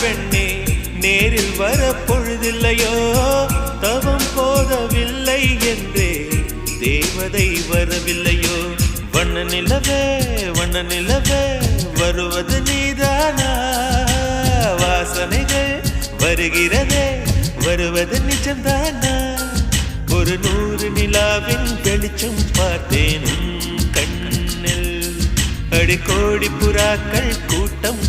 பெண்ணே நேரில் வர பொழுதில்லையோ தவம் போதவில்லை என்றே தேவதை வரவில்லையோ வண்ண நிலவே வருவது நீதானா வாசனைகள் வருகிறதே வருவது நிஜம்தானா ஒரு 100 நிலாவின் வெளிச்சம் பார்த்தேன் கண்ணில் அடிக்கோடி புறாக்கள் கூட்டம்